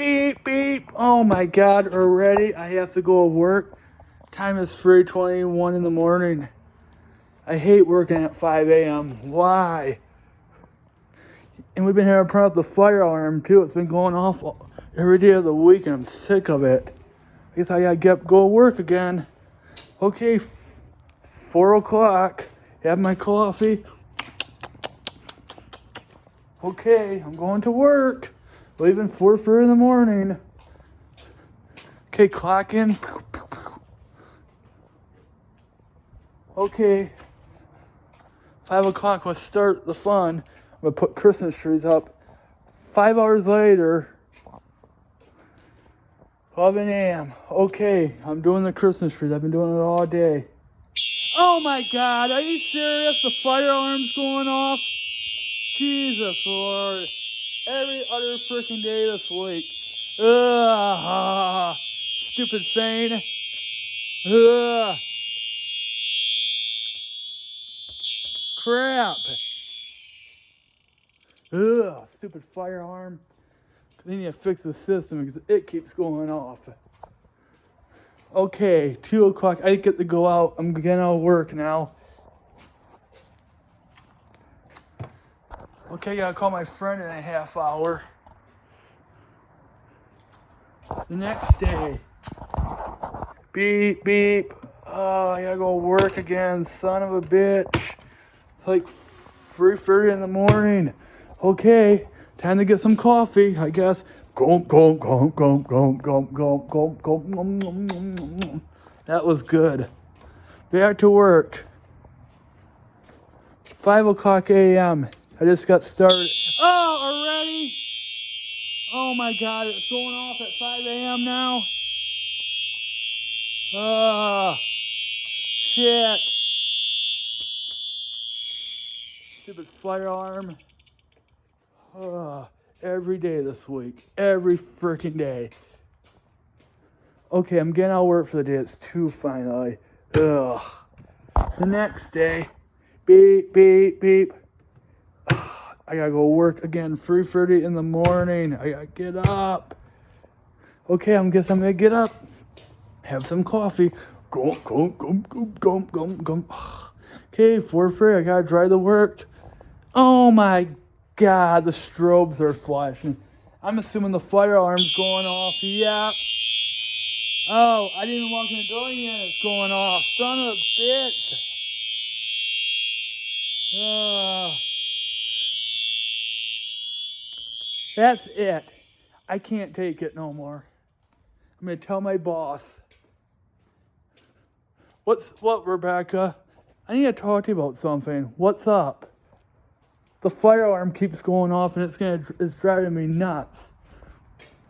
beep, beep. Oh my God, already? I have to go to work. Time is 3:21 in the morning. I hate working at 5 a.m. Why? And we've been having a problem with the fire alarm too. It's been going off every day of the week and I'm sick of it. I guess I gotta go to work again. Okay, 4 o'clock. Have my coffee. Okay, I'm going to work. Leaving 4:30 in the morning. Okay, clock in. Okay. 5 o'clock, let's start the fun. I'm going to put Christmas trees up. 5 hours later, 11 a.m. Okay, I'm doing the Christmas trees. I've been doing it all day. Oh my God, are you serious? The fire alarm's going off? Jesus Lord. Every other freaking day this week. Ugh. Stupid thing. Ugh. Crap. Ugh. Stupid fire alarm. They need to fix the system because it keeps going off. Okay, 2 o'clock. I get to go out. I'm getting out of work now. Okay, gotta call my friend in a half hour. The next day. Beep, beep. Oh, I gotta go work again. Son of a bitch. It's like 3:30 in the morning. Okay, time to get some coffee, I guess. Gulp, gulp, gulp, gulp, gulp, gulp, gulp, gulp, gulp, nom, nom, nom, nom, nom. That was good. Back to work. 5 o'clock a.m. I just got started. Oh, already? Oh my God, it's going off at 5 a.m. now? Oh, shit. Stupid fire alarm. Oh, every day this week. Every freaking day. Okay, I'm getting out of work for the day. It's 2 finally. Ugh. The next day. Beep, beep, beep. Ugh, I gotta go work again. 3:30 in the morning. I gotta get up. Okay, I'm gonna get up. Have some coffee. Gulp, gulp, gulp, gulp, gulp, gulp, gulp. Okay, 4:30. I gotta drive to work. Oh my God, the strobes are flashing. I'm assuming the fire alarm's going off. Yep. Oh, I didn't even walk in the building yet. It's going off. Son of a bitch. That's it. I can't take it no more. I'm going to tell my boss. What, Rebecka? I need to talk to you about something. What's up? The fire alarm keeps going off and it's driving me nuts.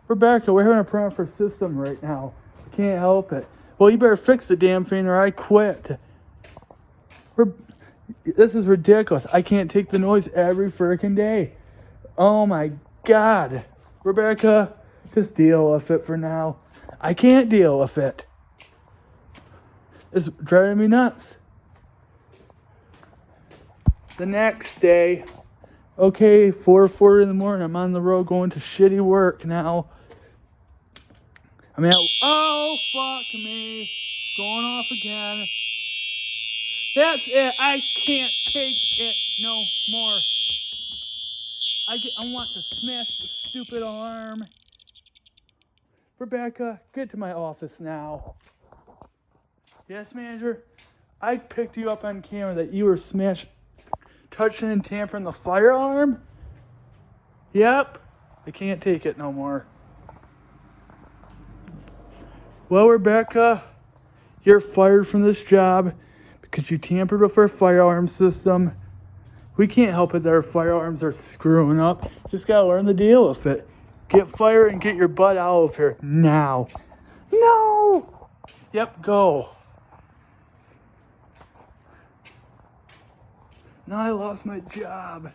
Rebecka, we're having a problem for system right now. I can't help it. Well, you better fix the damn thing or I quit. This is ridiculous. I can't take the noise every freaking day. Oh my God. Rebecka, just deal with it for now. I can't deal with it. It's driving me nuts. The next day, okay, 4:40 in the morning, I'm on the road going to shitty work now. I'm out. Oh, fuck me. It's going off again. That's it. I can't take it no more. I want to smash the stupid alarm. Rebecka, get to my office now. Yes, manager? I picked you up on camera that you were touching and tampering the fire alarm? Yep. I can't take it no more. Well, Rebecka, you're fired from this job because you tampered with our fire alarm system. We can't help it that our fire alarms are screwing up. Just gotta learn to deal with it. Get fired and get your butt out of here now. No! Yep, go. Now I lost my job.